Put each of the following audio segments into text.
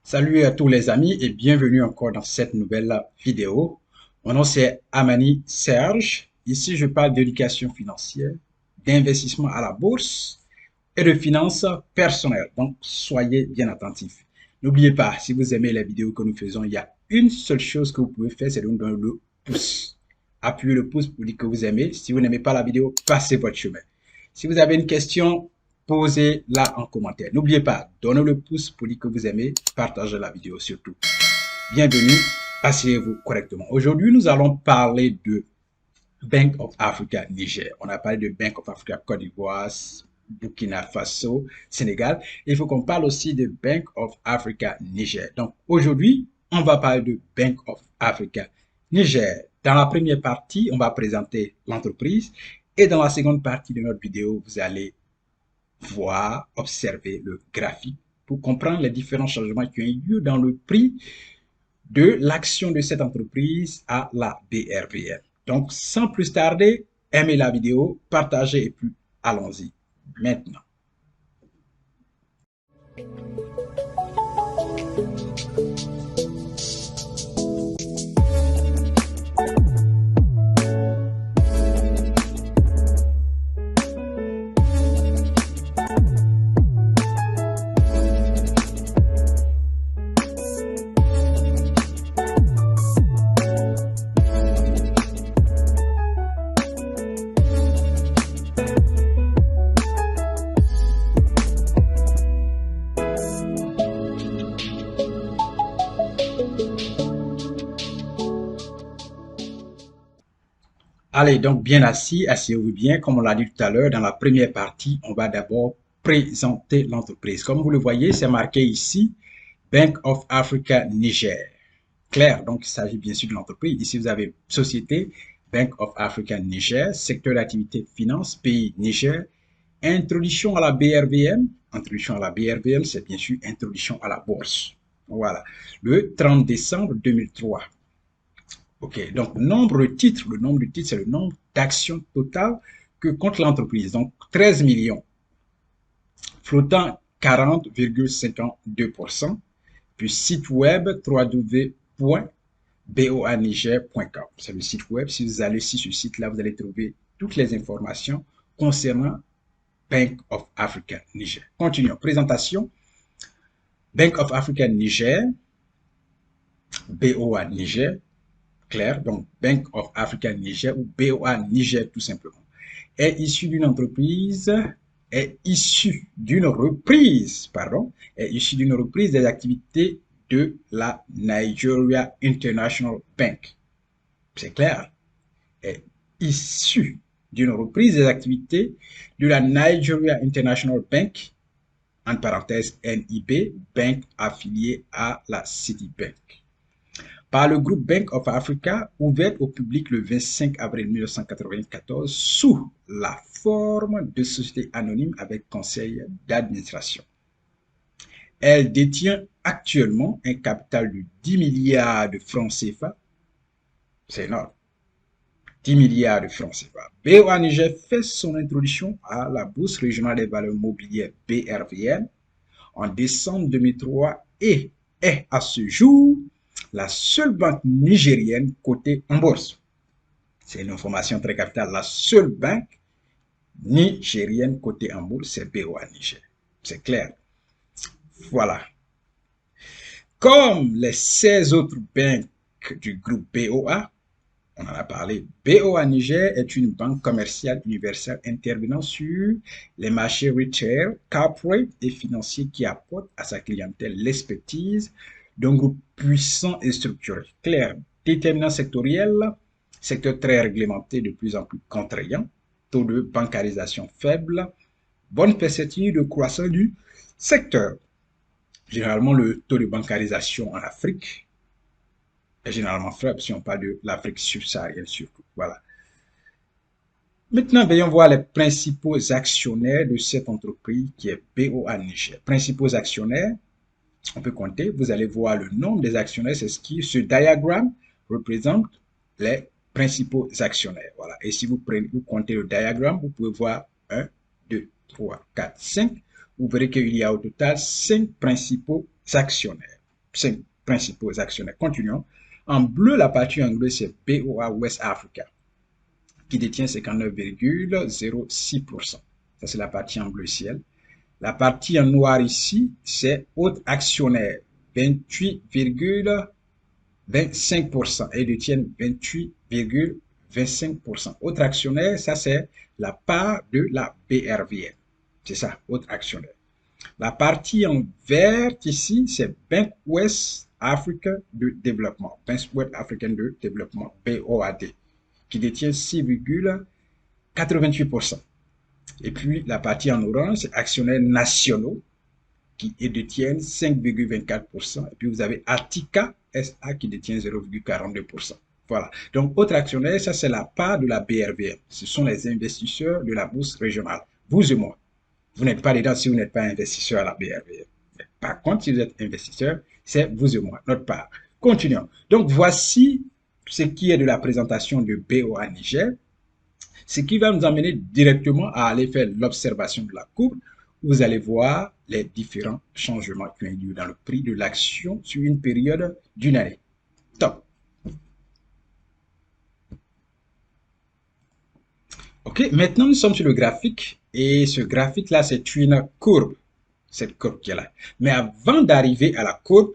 Salut à tous les amis et bienvenue encore dans cette nouvelle vidéo. Mon nom c'est Amani Serge. Ici, je parle d'éducation financière, d'investissement à la bourse et de finances personnelles. Donc, soyez bien attentifs. N'oubliez pas, si vous aimez les vidéos que nous faisons, il y a une seule chose que vous pouvez faire, c'est de nous donner le pouce. Appuyez le pouce pour dire que vous aimez. Si vous n'aimez pas la vidéo, passez votre chemin. Si vous avez une question, posez-la en commentaire. N'oubliez pas, donnez le pouce pour dire que vous aimez, partagez la vidéo surtout. Bienvenue, asseyez-vous correctement. Aujourd'hui, nous allons parler de Bank of Africa Niger. On a parlé de Bank of Africa Côte d'Ivoire, Burkina Faso, Sénégal. Il faut qu'on parle aussi de Bank of Africa Niger. Donc aujourd'hui, on va parler de Bank of Africa Niger. Dans la première partie, on va présenter l'entreprise et dans la seconde partie de notre vidéo, vous allez voir, observer le graphique pour comprendre les différents changements qui ont eu lieu dans le prix de l'action de cette entreprise à la BRVM. Donc, sans plus tarder, aimez la vidéo, partagez et puis allons-y maintenant. Allez, donc bien assis, asseyez-vous bien. Comme on l'a dit tout à l'heure, dans la première partie, on va d'abord présenter l'entreprise. Comme vous le voyez, c'est marqué ici, Bank of Africa Niger. Clair, donc il s'agit bien sûr de l'entreprise. Ici, vous avez société, Bank of Africa Niger, secteur d'activité finance, pays Niger, introduction à la BRVM. Introduction à la BRVM, c'est bien sûr introduction à la bourse. Voilà, le 30 décembre 2003. OK, donc nombre de titres, le nombre de titres, c'est le nombre d'actions totales que compte l'entreprise. Donc 13 millions, flottant 40,52%, puis site web www.boaniger.com. C'est le site web. Si vous allez sur ce site-là, vous allez trouver toutes les informations concernant Bank of Africa Niger. Continuons. Présentation. Bank of Africa Niger, BOA Niger, clair, donc Bank of Africa Niger ou BOA Niger tout simplement, est issu d'une entreprise, est issu d'une reprise, pardon, est issu d'une reprise des activités de la Nigeria International Bank. C'est clair, est issu d'une reprise des activités de la Nigeria International Bank, en parenthèse NIB, banque affiliée à la Citibank, par le groupe Bank of Africa, ouverte au public le 25 avril 1994 sous la forme de société anonyme avec conseil d'administration. Elle détient actuellement un capital de 10 milliards de francs CFA. C'est énorme. 10 milliards de francs CFA. BOA Niger fait son introduction à la Bourse régionale des valeurs mobilières BRVM en décembre 2003 et est à ce jour la seule banque nigérienne cotée en bourse. C'est une information très capitale. La seule banque nigérienne cotée en bourse, c'est BOA Niger. C'est clair. Voilà. Comme les 16 autres banques du groupe BOA, on en a parlé, BOA Niger est une banque commerciale universelle intervenant sur les marchés retail, corporate et financiers qui apporte à sa clientèle l'expertise d'un groupe puissant et structuré. Clair, déterminant sectoriel, secteur très réglementé de plus en plus contraignant, taux de bancarisation faible, bonne perspective de croissance du secteur. Généralement, le taux de bancarisation en Afrique est généralement faible si on parle de l'Afrique subsaharienne surtout. Voilà. Maintenant, voyons voir les principaux actionnaires de cette entreprise qui est BOA Niger. Principaux actionnaires, on peut compter, vous allez voir le nombre des actionnaires, c'est ce diagramme représente les principaux actionnaires. Voilà. Et si vous comptez le diagramme, vous pouvez voir 1, 2, 3, 4, 5. Vous verrez qu'il y a au total 5 principaux actionnaires. 5 principaux actionnaires. Continuons. En bleu, la partie en bleu, c'est BOA West Africa, qui détient 59,06%. Ça, c'est la partie en bleu ciel. La partie en noir ici, c'est autres actionnaires, 28,25%. Et ils détiennent 28,25%. Autres actionnaires, ça, c'est la part de la BRVM. C'est ça, autres actionnaires. La partie en vert ici, c'est Bank West Africa de développement. Bank West African de développement, BOAD, qui détient 6,88%. Et puis la partie en orange, c'est actionnaires nationaux qui détiennent 5,24%. Et puis vous avez Attica SA qui détient 0,42%. Voilà. Donc, autre actionnaire, ça c'est la part de la BRVM. Ce sont les investisseurs de la bourse régionale. Vous et moi. Vous n'êtes pas dedans si vous n'êtes pas investisseur à la BRVM. Par contre, si vous êtes investisseur, c'est vous et moi, notre part. Continuons. Donc, voici ce qui est de la présentation de BOA Niger, ce qui va nous amener directement à aller faire l'observation de la courbe. Vous allez voir les différents changements qui ont eu lieu dans le prix de l'action sur une période d'une année. Top. Ok, maintenant nous sommes sur le graphique et ce graphique-là, c'est une courbe, cette courbe qui est là. Mais avant d'arriver à la courbe,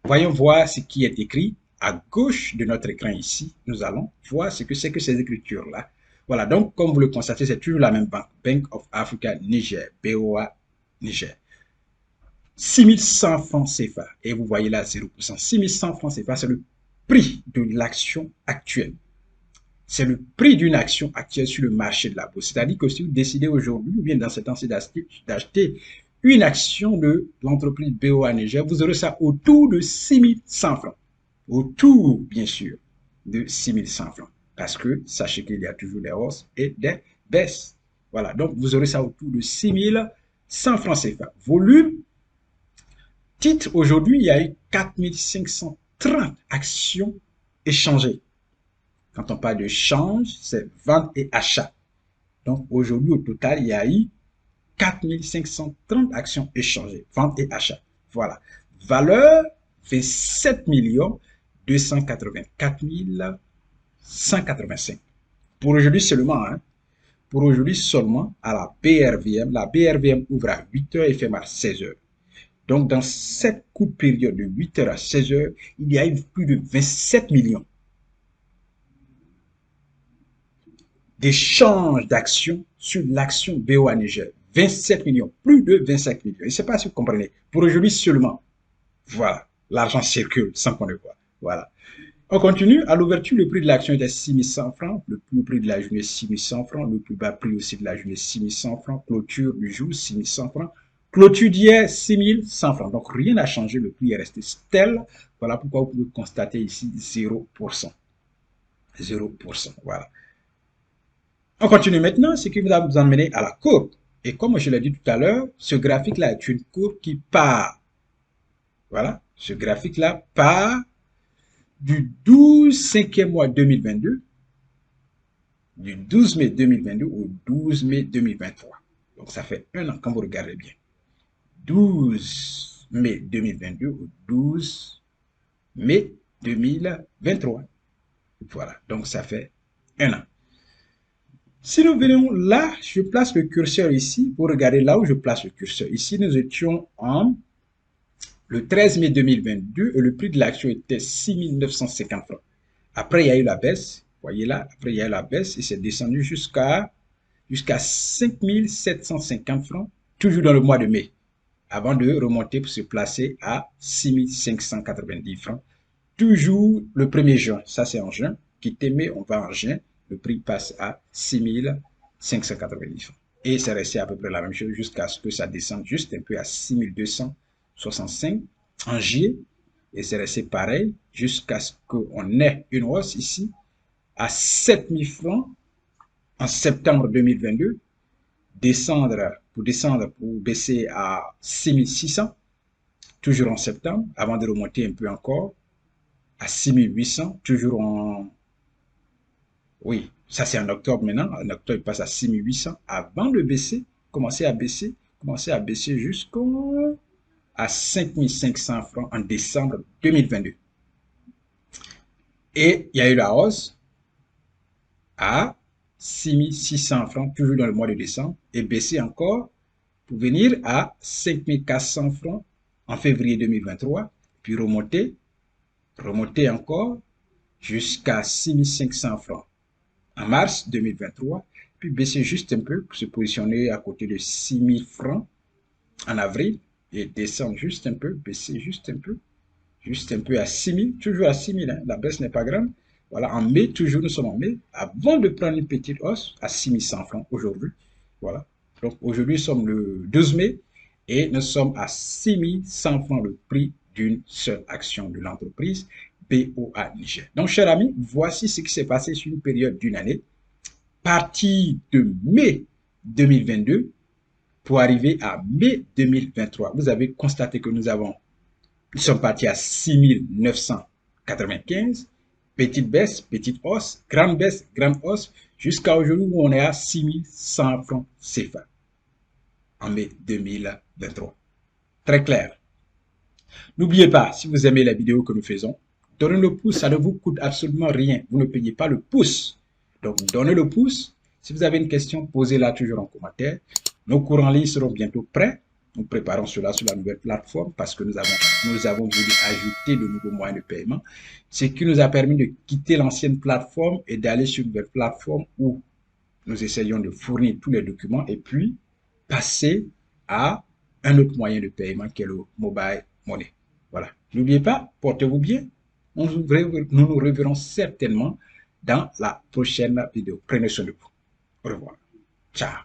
voyons voir ce qui est écrit à gauche de notre écran ici. Nous allons voir ce que c'est que ces écritures-là. Voilà, donc comme vous le constatez, c'est toujours la même banque, Bank of Africa Niger, BOA Niger. 6100 francs CFA, et vous voyez là 0%. 6100 francs CFA, c'est le prix de l'action actuelle. C'est le prix d'une action actuelle sur le marché de la bourse. C'est-à-dire que si vous décidez aujourd'hui, ou bien dans ce temps-ci, d'acheter une action de l'entreprise BOA Niger, vous aurez ça autour de 6100 francs. Autour, bien sûr, de 6100 francs. Parce que sachez qu'il y a toujours des hausses et des baisses. Voilà, donc vous aurez ça autour de 6100 francs CFA. Volume, titre, aujourd'hui, il y a eu 4530 actions échangées. Quand on parle de change, c'est vente et achat. Donc aujourd'hui, au total, il y a eu 4530 actions échangées, vente et achat. Voilà. Valeur, 27 284 185. Pour aujourd'hui seulement, hein, pour aujourd'hui seulement, à la BRVM ouvre à 8h et ferme à 16h. Donc, dans cette courte période de 8h à 16h, il y a eu plus de 27 millions d'échanges d'actions sur l'action BOA Niger. 27 millions, plus de 25 millions. Je ne sais pas si vous comprenez. Pour aujourd'hui seulement. Voilà. L'argent circule sans qu'on le voit. Voilà. On continue. À l'ouverture, le prix de l'action était 6100 francs. Le plus haut prix de la journée, 6100 francs. Le plus bas prix aussi de la journée, 6100 francs. Clôture du jour, 6100 francs. Clôture d'hier, 6100 francs. Donc, rien n'a changé. Le prix est resté stable. Voilà pourquoi vous pouvez constater ici 0%. 0%. Voilà. On continue maintenant, ce qui va vous emmener à la courbe. Et comme je l'ai dit tout à l'heure, ce graphique-là est une courbe qui part. Voilà. Ce graphique-là part du 12 5e mois 2022, du 12 mai 2022 au 12 mai 2023. Donc, ça fait un an quand vous regardez bien. 12 mai 2022 au 12 mai 2023. Voilà. Donc, ça fait un an. Si nous venons là, je place le curseur ici. Pour regarder là où je place le curseur. Ici, nous étions en le 13 mai 2022 et le prix de l'action était 6 950 francs. Après, il y a eu la baisse. Vous voyez là, après, il y a eu la baisse et c'est descendu jusqu'à 5 750 francs, toujours dans le mois de mai, avant de remonter pour se placer à 6 590 francs, toujours le 1er juin. Ça, c'est en juin. Quitter mai, on va en juin. Le prix passe à 6 590 francs. Et c'est resté à peu près la même chose jusqu'à ce que ça descende juste un peu à 6 265 en juillet. Et c'est resté pareil jusqu'à ce qu'on ait une hausse ici à 7 000 francs en septembre 2022. Pour baisser à 6 600, toujours en septembre, avant de remonter un peu encore à 6 800, toujours en... Oui, ça c'est en octobre maintenant. En octobre, il passe à 6 800 avant de baisser, commencer à baisser jusqu'à à 5500 francs en décembre 2022. Et il y a eu la hausse à 6600 francs, toujours dans le mois de décembre, et baissé encore pour venir à 5400 francs en février 2023, puis remonter encore jusqu'à 6500 francs en mars 2023, puis baisser juste un peu pour se positionner à côté de 6000 francs en avril et descendre juste un peu, baisser juste un peu à 6000, toujours à 6000, hein, la baisse n'est pas grande. Voilà, en mai, toujours nous sommes en mai, avant de prendre une petite hausse à 6100 francs aujourd'hui. Voilà, donc aujourd'hui nous sommes le 12 mai et nous sommes à 6100 francs le prix d'une seule action de l'entreprise BOA Niger. Donc, chers amis, voici ce qui s'est passé sur une période d'une année, partie de mai 2022 pour arriver à mai 2023. Vous avez constaté que nous sommes partis à 6995, petite baisse, petite hausse, grande hausse, jusqu'à aujourd'hui où on est à 6100 francs CFA en mai 2023. Très clair. N'oubliez pas, si vous aimez la vidéo que nous faisons, donnez le pouce, ça ne vous coûte absolument rien. Vous ne payez pas le pouce. Donc, donnez le pouce. Si vous avez une question, posez-la toujours en commentaire. Nos cours en ligne seront bientôt prêts. Nous préparons cela sur la nouvelle plateforme parce que nous avons voulu ajouter de nouveaux moyens de paiement, ce qui nous a permis de quitter l'ancienne plateforme et d'aller sur une nouvelle plateforme où nous essayons de fournir tous les documents et puis passer à un autre moyen de paiement qui est le mobile money. Voilà. N'oubliez pas, portez-vous bien. Nous nous reverrons certainement dans la prochaine vidéo. Prenez soin de vous. Au revoir. Ciao.